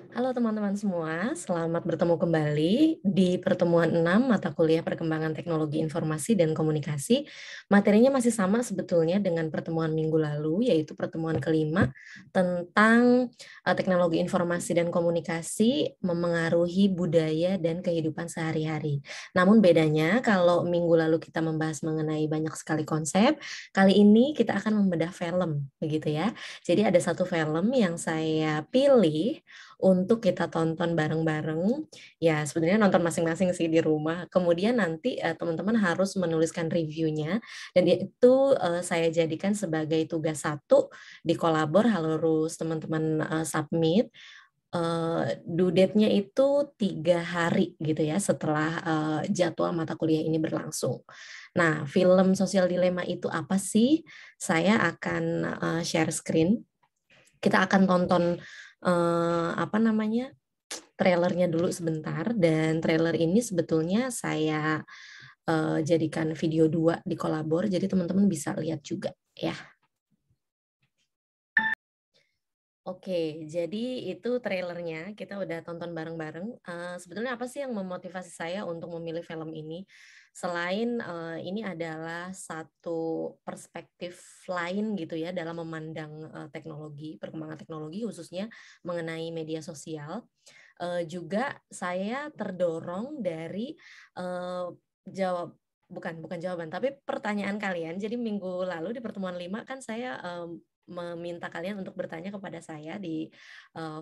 Halo teman-teman semua, selamat bertemu kembali di pertemuan 6 mata kuliah Perkembangan Teknologi Informasi dan Komunikasi. Materinya masih sama sebetulnya dengan pertemuan minggu lalu, yaitu pertemuan kelima tentang teknologi informasi dan komunikasi memengaruhi budaya dan kehidupan sehari-hari. Namun bedanya kalau minggu lalu kita membahas mengenai banyak sekali konsep, kali ini kita akan membedah film, begitu ya. Jadi ada satu film yang saya pilih untuk kita tonton bareng-bareng. Ya, sebenarnya nonton masing-masing sih di rumah. Kemudian nanti teman-teman harus menuliskan reviewnya dan itu saya jadikan sebagai tugas satu di kolabor harus teman-teman submit. Due date-nya itu 3 hari gitu ya setelah jadwal mata kuliah ini berlangsung. Nah, film Sosial Dilema itu apa sih? Saya akan share screen. Kita akan tonton apa namanya, trailernya dulu sebentar, dan trailer ini sebetulnya saya jadikan video 2 di kolabor, jadi teman-teman bisa lihat juga ya. Oke, jadi itu trailernya, kita udah tonton bareng-bareng. Sebetulnya apa sih yang memotivasi saya untuk memilih film ini? Selain ini adalah satu perspektif lain gitu ya dalam memandang teknologi, perkembangan teknologi khususnya mengenai media sosial. Juga saya terdorong dari jawab bukan bukan jawaban, tapi pertanyaan kalian. Jadi minggu lalu di pertemuan 5 kan saya meminta kalian untuk bertanya kepada saya di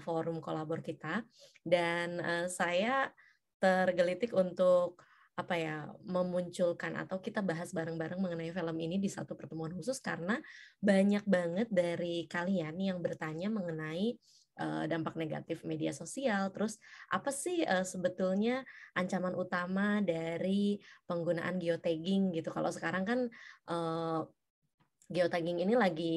forum kolabor kita, dan saya tergelitik untuk apa ya, memunculkan atau kita bahas bareng-bareng mengenai film ini di satu pertemuan khusus karena banyak banget dari kalian yang bertanya mengenai dampak negatif media sosial. Terus apa sih sebetulnya ancaman utama dari penggunaan geotagging gitu? Kalau sekarang kan geotagging ini lagi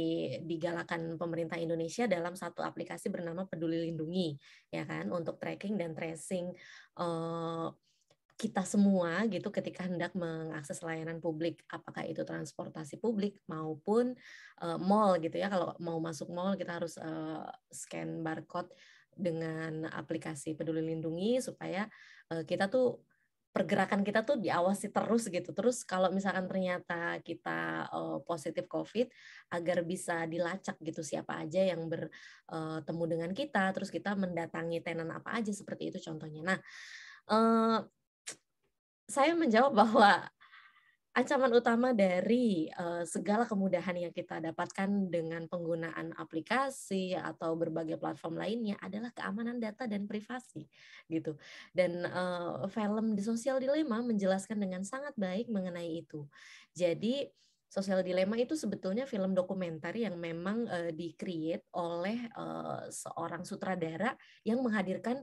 digalakan pemerintah Indonesia dalam satu aplikasi bernama Peduli Lindungi, ya kan, untuk tracking dan tracing kita semua gitu ketika hendak mengakses layanan publik, apakah itu transportasi publik maupun mall gitu ya. Kalau mau masuk mall kita harus scan barcode dengan aplikasi Peduli Lindungi supaya kita tuh pergerakan kita tuh diawasi terus gitu. Terus kalau misalkan ternyata kita positif COVID, agar bisa dilacak gitu siapa aja yang bertemu dengan kita, terus kita mendatangi tenan apa aja, seperti itu contohnya. Nah, eee, saya menjawab bahwa ancaman utama dari segala kemudahan yang kita dapatkan dengan penggunaan aplikasi atau berbagai platform lainnya adalah keamanan data dan privasi gitu. Dan film The Social Dilemma menjelaskan dengan sangat baik mengenai itu. Jadi Social Dilemma itu sebetulnya film dokumenter yang memang di-create oleh seorang sutradara yang menghadirkan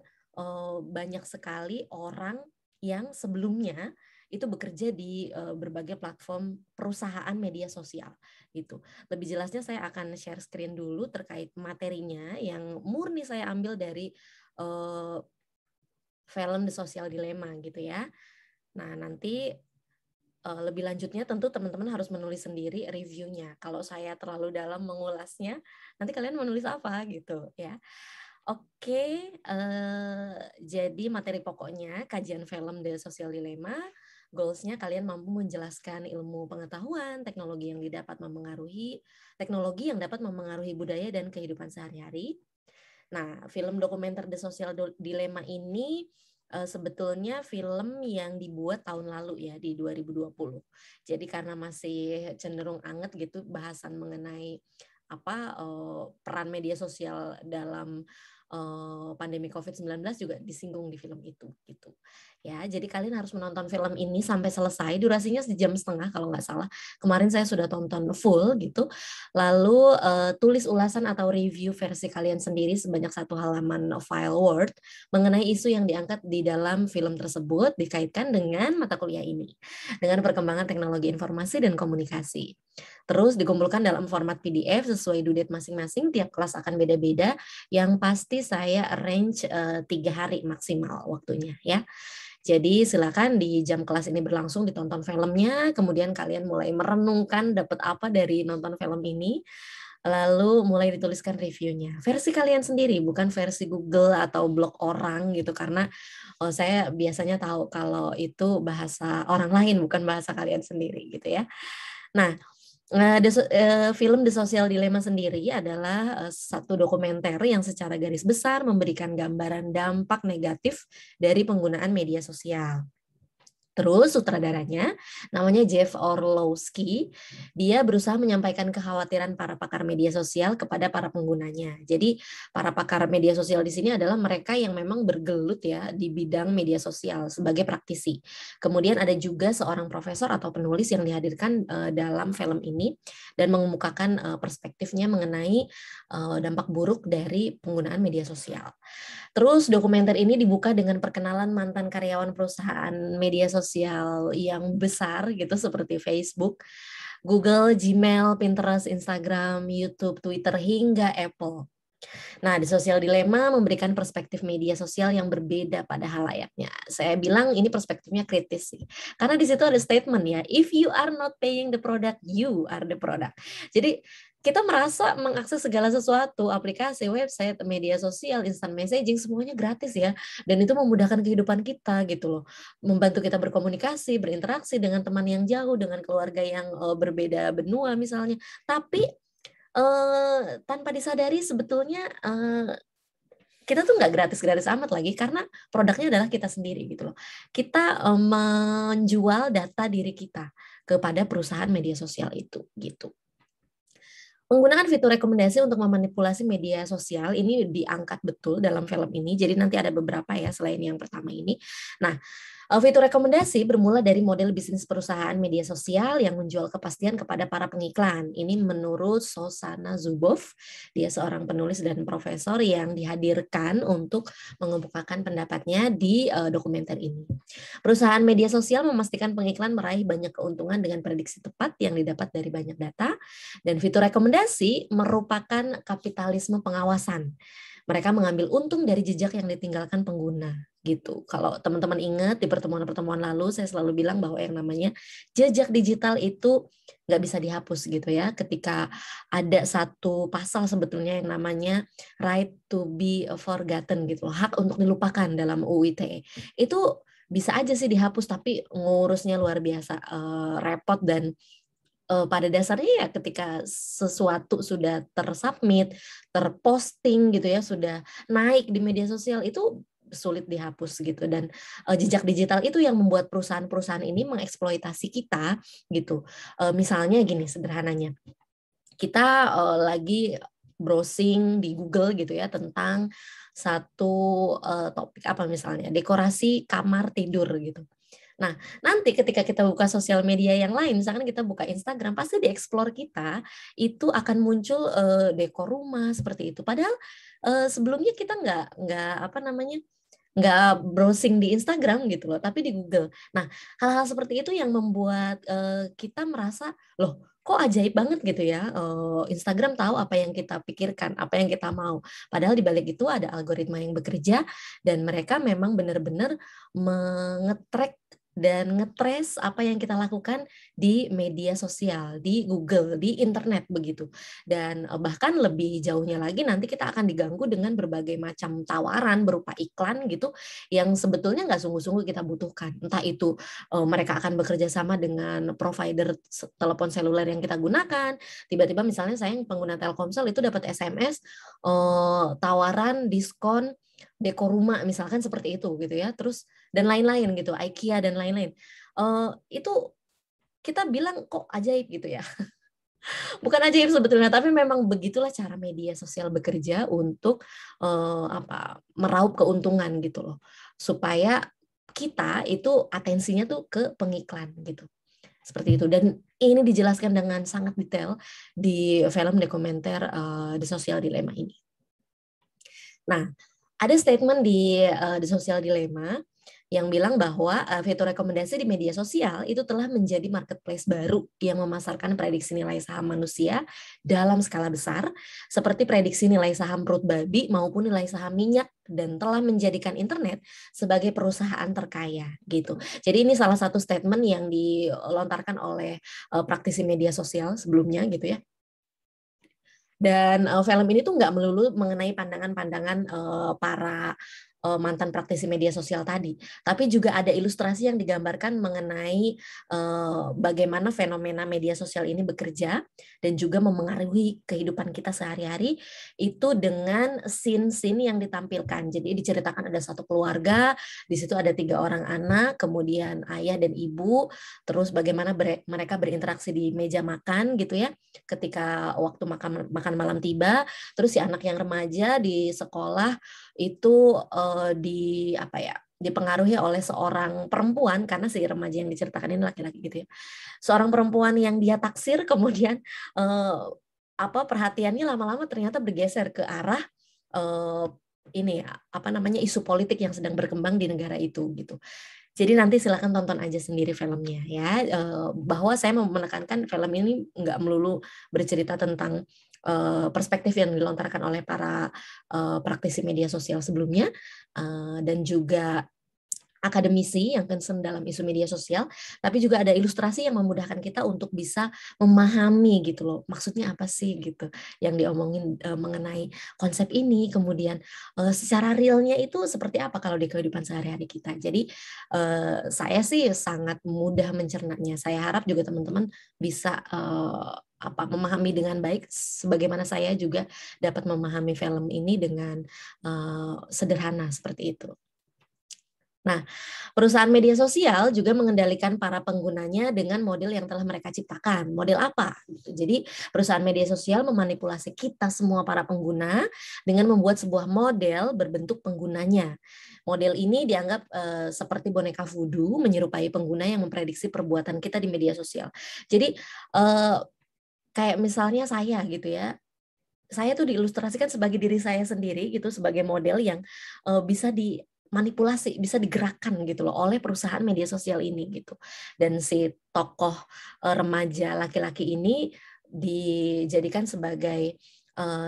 banyak sekali orang yang sebelumnya itu bekerja di berbagai platform perusahaan media sosial gitu. Lebih jelasnya saya akan share screen dulu terkait materinya yang murni saya ambil dari film The Social Dilemma gitu ya. Nah, nanti lebih lanjutnya tentu teman-teman harus menulis sendiri reviewnya. Kalau saya terlalu dalam mengulasnya, nanti kalian menulis apa gitu ya. Oke, jadi materi pokoknya kajian film The Social Dilemma, goals-nya kalian mampu menjelaskan ilmu pengetahuan, teknologi yang dapat memengaruhi budaya dan kehidupan sehari-hari. Nah, film dokumenter The Social Dilemma ini sebetulnya film yang dibuat tahun lalu ya, di 2020. Jadi karena masih cenderung anget gitu bahasan mengenai apa peran media sosial dalam pandemi COVID-19 juga disinggung di film itu gitu. Ya, jadi kalian harus menonton film ini sampai selesai. Durasinya 1,5 jam kalau nggak salah. Kemarin saya sudah tonton full gitu. Lalu tulis ulasan atau review versi kalian sendiri sebanyak 1 halaman file Word mengenai isu yang diangkat di dalam film tersebut dikaitkan dengan mata kuliah ini, dengan perkembangan teknologi informasi dan komunikasi. Terus dikumpulkan dalam format PDF sesuai due date masing-masing, tiap kelas akan beda-beda, yang pasti saya arrange 3 hari maksimal waktunya ya. Jadi silakan di jam kelas ini berlangsung ditonton filmnya, kemudian kalian mulai merenungkan dapat apa dari nonton film ini. lalu mulai dituliskan reviewnya. Versi kalian sendiri, bukan versi Google atau blog orang gitu, karena saya biasanya tahu kalau itu bahasa orang lain, bukan bahasa kalian sendiri gitu ya. Nah, film The Social Dilemma sendiri adalah satu dokumenter yang secara garis besar memberikan gambaran dampak negatif dari penggunaan media sosial. Terus sutradaranya namanya Jeff Orlowski, dia berusaha menyampaikan kekhawatiran para pakar media sosial kepada para penggunanya. Jadi para pakar media sosial di sini adalah mereka yang memang bergelut ya di bidang media sosial sebagai praktisi. Kemudian ada juga seorang profesor atau penulis yang dihadirkan dalam film ini dan mengemukakan perspektifnya mengenai dampak buruk dari penggunaan media sosial. Terus dokumenter ini dibuka dengan perkenalan mantan karyawan perusahaan media sosial yang besar gitu seperti Facebook, Google, Gmail, Pinterest, Instagram, YouTube, Twitter, hingga Apple. Nah, di Sosial Dilema memberikan perspektif media sosial yang berbeda pada halayaknya. Saya bilang ini perspektifnya kritis sih. Karena di situ ada statement ya, if you are not paying the product, you are the product. Jadi kita merasa mengakses segala sesuatu, aplikasi, website, media sosial, instant messaging, semuanya gratis ya. Dan itu memudahkan kehidupan kita gitu loh. Membantu kita berkomunikasi, berinteraksi dengan teman yang jauh, dengan keluarga yang berbeda benua misalnya. Tapi tanpa disadari sebetulnya kita tuh nggak gratis-gratis amat lagi karena produknya adalah kita sendiri gitu loh. Kita menjual data diri kita kepada perusahaan media sosial itu gitu. Menggunakan fitur rekomendasi untuk memanipulasi media sosial ini diangkat betul dalam film ini. Jadi nanti ada beberapa ya selain yang pertama ini. Nah, fitur rekomendasi bermula dari model bisnis perusahaan media sosial yang menjual kepastian kepada para pengiklan. Ini menurut Shoshana Zuboff, dia seorang penulis dan profesor yang dihadirkan untuk mengemukakan pendapatnya di dokumenter ini. Perusahaan media sosial memastikan pengiklan meraih banyak keuntungan dengan prediksi tepat yang didapat dari banyak data, dan fitur rekomendasi merupakan kapitalisme pengawasan. Mereka mengambil untung dari jejak yang ditinggalkan pengguna gitu. Kalau teman-teman ingat di pertemuan-pertemuan lalu saya selalu bilang bahwa yang namanya jejak digital itu nggak bisa dihapus gitu ya. Ketika ada satu pasal sebetulnya yang namanya right to be forgotten gitu, hak untuk dilupakan dalam UU ITE. Itu bisa aja sih dihapus tapi ngurusnya luar biasa repot dan pada dasarnya ya ketika sesuatu sudah tersubmit, terposting gitu ya, sudah naik di media sosial itu sulit dihapus gitu dan jejak digital itu yang membuat perusahaan-perusahaan ini mengeksploitasi kita gitu. Misalnya gini sederhananya, kita lagi browsing di Google gitu ya tentang satu topik apa misalnya dekorasi kamar tidur gitu. Nah, nanti ketika kita buka sosial media yang lain, misalkan kita buka Instagram, pasti di explore kita itu akan muncul dekor rumah seperti itu. Padahal sebelumnya kita nggak apa namanya nggak browsing di Instagram gitu loh, tapi di Google. Nah, hal-hal seperti itu yang membuat kita merasa loh kok ajaib banget gitu ya. Instagram tahu apa yang kita pikirkan, apa yang kita mau. Padahal di balik itu ada algoritma yang bekerja dan mereka memang benar-benar mengetrack dan ngetrace apa yang kita lakukan di media sosial, di Google, di internet begitu. Dan bahkan lebih jauhnya lagi nanti kita akan diganggu dengan berbagai macam tawaran berupa iklan gitu yang sebetulnya nggak sungguh-sungguh kita butuhkan. Entah itu mereka akan bekerja sama dengan provider telepon seluler yang kita gunakan. Tiba-tiba misalnya saya yang pengguna Telkomsel itu dapat SMS tawaran diskon dekor rumah misalkan seperti itu gitu ya. Terus dan lain-lain gitu, IKEA dan lain-lain. Itu kita bilang kok ajaib gitu ya. Bukan ajaib sebetulnya, tapi memang begitulah cara media sosial bekerja untuk meraup keuntungan gitu loh. Supaya kita itu atensinya tuh ke pengiklan gitu. Seperti itu. Dan ini dijelaskan dengan sangat detail di film dokumenter The Social Dilemma ini. Nah, ada statement di The Social Dilemma yang bilang bahwa fitur rekomendasi di media sosial itu telah menjadi marketplace baru yang memasarkan prediksi nilai saham manusia dalam skala besar, seperti prediksi nilai saham perut babi maupun nilai saham minyak, dan telah menjadikan internet sebagai perusahaan terkaya gitu. Jadi ini salah satu statement yang dilontarkan oleh praktisi media sosial sebelumnya gitu ya. Dan film ini tuh nggak melulu mengenai pandangan-pandangan para mantan praktisi media sosial tadi, tapi juga ada ilustrasi yang digambarkan mengenai bagaimana fenomena media sosial ini bekerja dan juga memengaruhi kehidupan kita sehari-hari itu dengan scene-scene yang ditampilkan. Jadi diceritakan ada satu keluarga, di situ ada 3 orang anak, kemudian ayah dan ibu, terus bagaimana mereka berinteraksi di meja makan gitu ya, ketika waktu makan malam tiba, terus si anak yang remaja di sekolah itu di apa ya, dipengaruhi oleh seorang perempuan karena si remaja yang diceritakan ini laki-laki gitu ya. Seorang perempuan yang dia taksir kemudian perhatiannya lama-lama ternyata bergeser ke arah eh, ini apa namanya isu politik yang sedang berkembang di negara itu gitu. Jadi nanti silakan tonton aja sendiri filmnya ya. Bahwa saya mau menekankan film ini nggak melulu bercerita tentang perspektif yang dilontarkan oleh para praktisi media sosial sebelumnya dan juga akademisi yang concern dalam isu media sosial, tapi juga ada ilustrasi yang memudahkan kita untuk bisa memahami gitu loh, maksudnya apa sih gitu, yang diomongin mengenai konsep ini, kemudian secara realnya itu seperti apa kalau di kehidupan sehari-hari kita. Jadi saya sih sangat mudah mencernanya. Saya harap juga teman-teman bisa memahami dengan baik, sebagaimana saya juga dapat memahami film ini dengan sederhana seperti itu. Nah, perusahaan media sosial juga mengendalikan para penggunanya dengan model yang telah mereka ciptakan. Model apa? Jadi, perusahaan media sosial memanipulasi kita semua para pengguna dengan membuat sebuah model berbentuk penggunanya. Model ini dianggap seperti boneka voodoo, menyerupai pengguna yang memprediksi perbuatan kita di media sosial. Jadi, kayak misalnya saya gitu ya, saya tuh diilustrasikan sebagai diri saya sendiri gitu, sebagai model yang bisa dimanipulasi, bisa digerakkan gitu loh oleh perusahaan media sosial ini gitu. Dan si tokoh remaja laki-laki ini dijadikan sebagai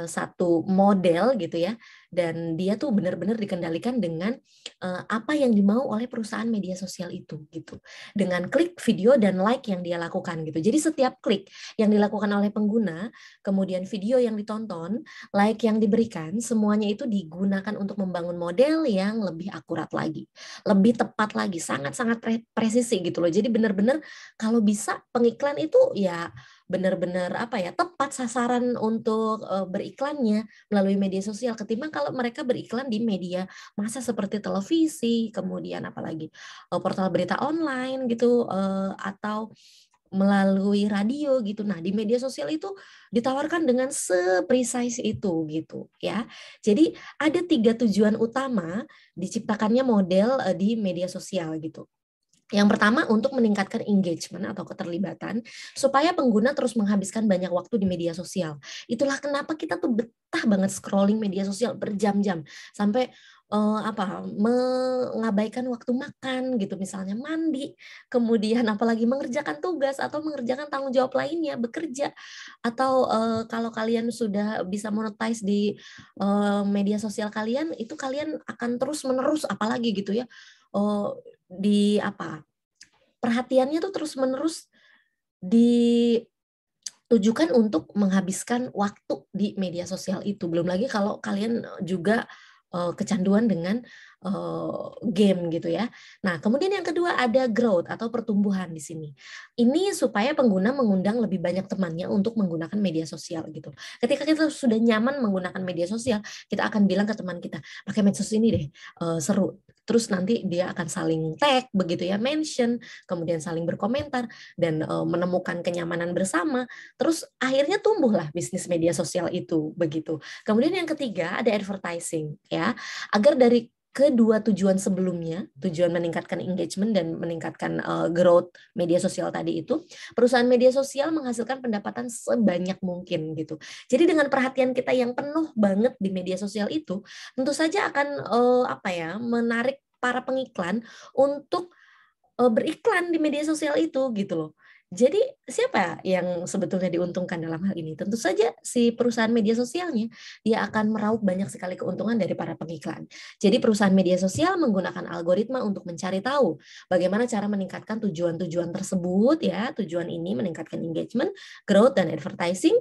satu model gitu ya, dan dia tuh benar-benar dikendalikan dengan apa yang dimau oleh perusahaan media sosial itu gitu, dengan klik video dan like yang dia lakukan gitu. Jadi setiap klik yang dilakukan oleh pengguna, kemudian video yang ditonton, like yang diberikan, semuanya itu digunakan untuk membangun model yang lebih akurat lagi, lebih tepat lagi, sangat-sangat presisi gitu loh. Jadi benar-benar kalau bisa pengiklan itu ya benar-benar tepat sasaran untuk beriklannya melalui media sosial, ketimbang kalau mereka beriklan di media massa seperti televisi, kemudian apalagi portal berita online gitu, atau melalui radio gitu. Nah, di media sosial itu ditawarkan dengan seprecise itu gitu ya. Jadi ada 3 tujuan utama diciptakannya model di media sosial gitu. Yang pertama, untuk meningkatkan engagement atau keterlibatan supaya pengguna terus menghabiskan banyak waktu di media sosial. Itulah kenapa kita tuh betah banget scrolling media sosial berjam-jam sampai mengabaikan waktu makan gitu, misalnya mandi, kemudian apalagi mengerjakan tugas atau mengerjakan tanggung jawab lainnya, bekerja, atau kalau kalian sudah bisa monetize di media sosial kalian, itu kalian akan terus-menerus apalagi gitu ya, di perhatiannya tuh terus-menerus ditujukan untuk menghabiskan waktu di media sosial itu. Belum lagi kalau kalian juga kecanduan dengan game gitu ya. Nah, kemudian yang kedua ada growth atau pertumbuhan di sini. Ini supaya pengguna mengundang lebih banyak temannya untuk menggunakan media sosial gitu. Ketika kita sudah nyaman menggunakan media sosial, kita akan bilang ke teman kita, pakai medsos ini deh, seru. Terus nanti dia akan saling tag begitu ya, mention, kemudian saling berkomentar dan menemukan kenyamanan bersama. Terus akhirnya tumbuhlah bisnis media sosial itu begitu. Kemudian yang ketiga ada advertising ya, agar dari kedua tujuan sebelumnya, tujuan meningkatkan engagement dan meningkatkan growth media sosial tadi itu, perusahaan media sosial menghasilkan pendapatan sebanyak mungkin gitu. Jadi dengan perhatian kita yang penuh banget di media sosial itu, tentu saja akan menarik para pengiklan untuk beriklan di media sosial itu gitu loh. Jadi siapa yang sebetulnya diuntungkan dalam hal ini? Tentu saja si perusahaan media sosialnya, dia akan meraup banyak sekali keuntungan dari para pengiklan. Jadi perusahaan media sosial menggunakan algoritma untuk mencari tahu bagaimana cara meningkatkan tujuan-tujuan tersebut ya. Tujuan ini meningkatkan engagement, growth dan advertising.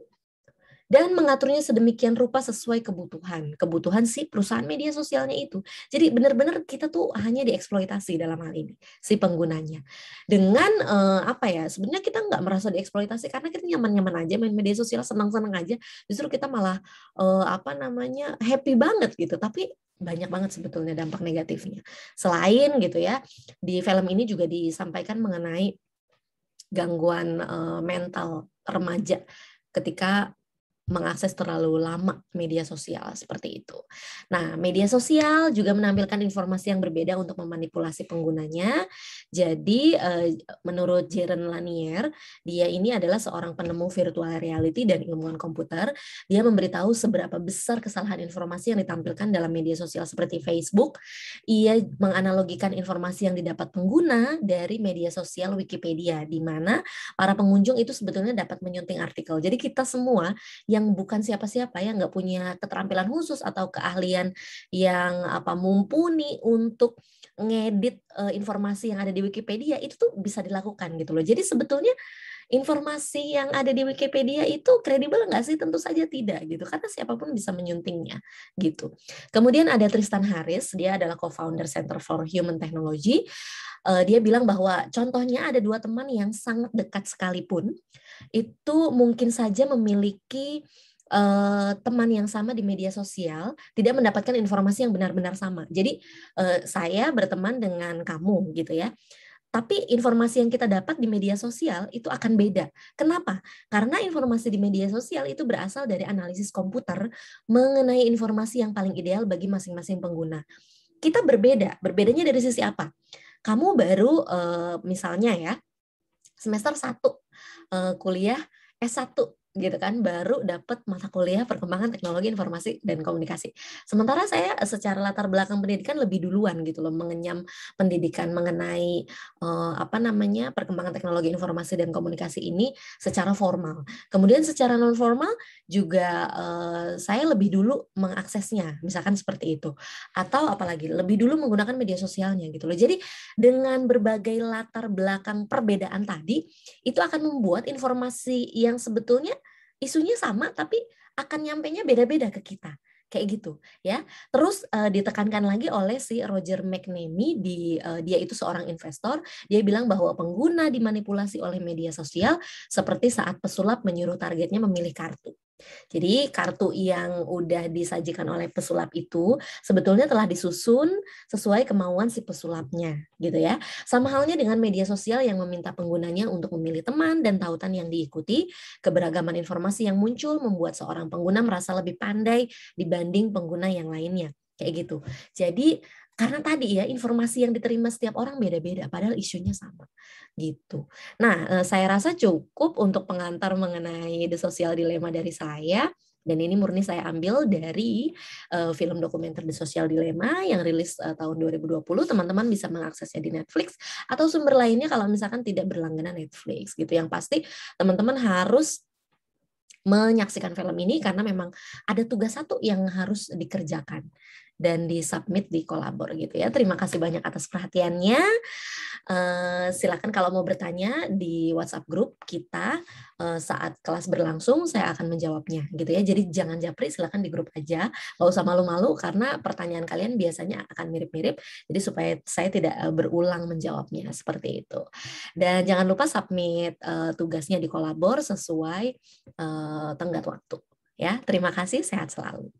dan mengaturnya sedemikian rupa sesuai kebutuhan si perusahaan media sosialnya itu. Jadi benar-benar kita tuh hanya dieksploitasi dalam hal ini si penggunanya. Dengan apa ya? Sebenarnya kita nggak merasa dieksploitasi karena kita nyaman-nyaman aja main media sosial, senang-senang aja. Justru kita malah apa namanya happy banget gitu. Tapi banyak banget sebetulnya dampak negatifnya. Selain gitu ya, di film ini juga disampaikan mengenai gangguan mental remaja ketika mengakses terlalu lama media sosial seperti itu. Nah, media sosial juga menampilkan informasi yang berbeda untuk memanipulasi penggunanya. Jadi, menurut Jaron Lanier, dia ini adalah seorang penemu virtual reality dan ilmuwan komputer. Dia memberitahu seberapa besar kesalahan informasi yang ditampilkan dalam media sosial seperti Facebook. Ia menganalogikan informasi yang didapat pengguna dari media sosial Wikipedia, di mana para pengunjung itu sebetulnya dapat menyunting artikel. Jadi kita semua yang bukan siapa-siapa, yang nggak punya keterampilan khusus atau keahlian yang mumpuni untuk ngedit informasi yang ada di Wikipedia, itu tuh bisa dilakukan gitu loh. Jadi sebetulnya informasi yang ada di Wikipedia itu kredibel nggak sih? Tentu saja tidak gitu, karena siapapun bisa menyuntingnya gitu. Kemudian ada Tristan Harris, dia adalah co-founder Center for Human Technology. Dia bilang bahwa contohnya ada 2 teman yang sangat dekat sekalipun, itu mungkin saja memiliki teman yang sama di media sosial, tidak mendapatkan informasi yang benar-benar sama. Jadi saya berteman dengan kamu gitu ya, tapi informasi yang kita dapat di media sosial itu akan beda. Kenapa? Karena informasi di media sosial itu berasal dari analisis komputer mengenai informasi yang paling ideal bagi masing-masing pengguna. Kita berbeda. Berbedanya dari sisi apa? Kamu baru misalnya ya semester 1 kuliah S1 gitu kan, baru dapat mata kuliah perkembangan teknologi informasi dan komunikasi. Sementara saya secara latar belakang pendidikan lebih duluan gitu loh mengenyam pendidikan mengenai perkembangan teknologi informasi dan komunikasi ini secara formal. Kemudian secara non formal juga saya lebih dulu mengaksesnya, misalkan seperti itu. Atau apalagi lebih dulu menggunakan media sosialnya gitu loh. Jadi dengan berbagai latar belakang perbedaan tadi, itu akan membuat informasi yang sebetulnya isunya sama tapi akan nyampainya beda-beda ke kita kayak gitu ya. Terus ditekankan lagi oleh si Roger McNamee, dia itu seorang investor, dia bilang bahwa pengguna dimanipulasi oleh media sosial seperti saat pesulap menyuruh targetnya memilih kartu. Jadi kartu yang udah disajikan oleh pesulap itu sebetulnya telah disusun sesuai kemauan si pesulapnya gitu ya. Sama halnya dengan media sosial yang meminta penggunanya untuk memilih teman dan tautan yang diikuti, keberagaman informasi yang muncul membuat seorang pengguna merasa lebih pandai dibanding pengguna yang lainnya. Kayak gitu. Jadi karena tadi ya informasi yang diterima setiap orang beda-beda padahal isunya sama gitu. Nah, saya rasa cukup untuk pengantar mengenai The Social Dilemma dari saya. Dan ini murni saya ambil dari film dokumenter The Social Dilemma yang rilis tahun 2020. Teman-teman bisa mengaksesnya di Netflix atau sumber lainnya kalau misalkan tidak berlangganan Netflix gitu. Yang pasti teman-teman harus menyaksikan film ini karena memang ada tugas satu yang harus dikerjakan dan disubmit di kolabor gitu ya. Terima kasih banyak atas perhatiannya. Silakan kalau mau bertanya di WhatsApp grup kita saat kelas berlangsung, saya akan menjawabnya gitu ya. Jadi jangan japri, silakan di grup aja. Nggak usah malu-malu karena pertanyaan kalian biasanya akan mirip-mirip. Jadi supaya saya tidak berulang menjawabnya seperti itu. Dan jangan lupa submit tugasnya di kolabor sesuai tenggat waktu. Ya, terima kasih. Sehat selalu.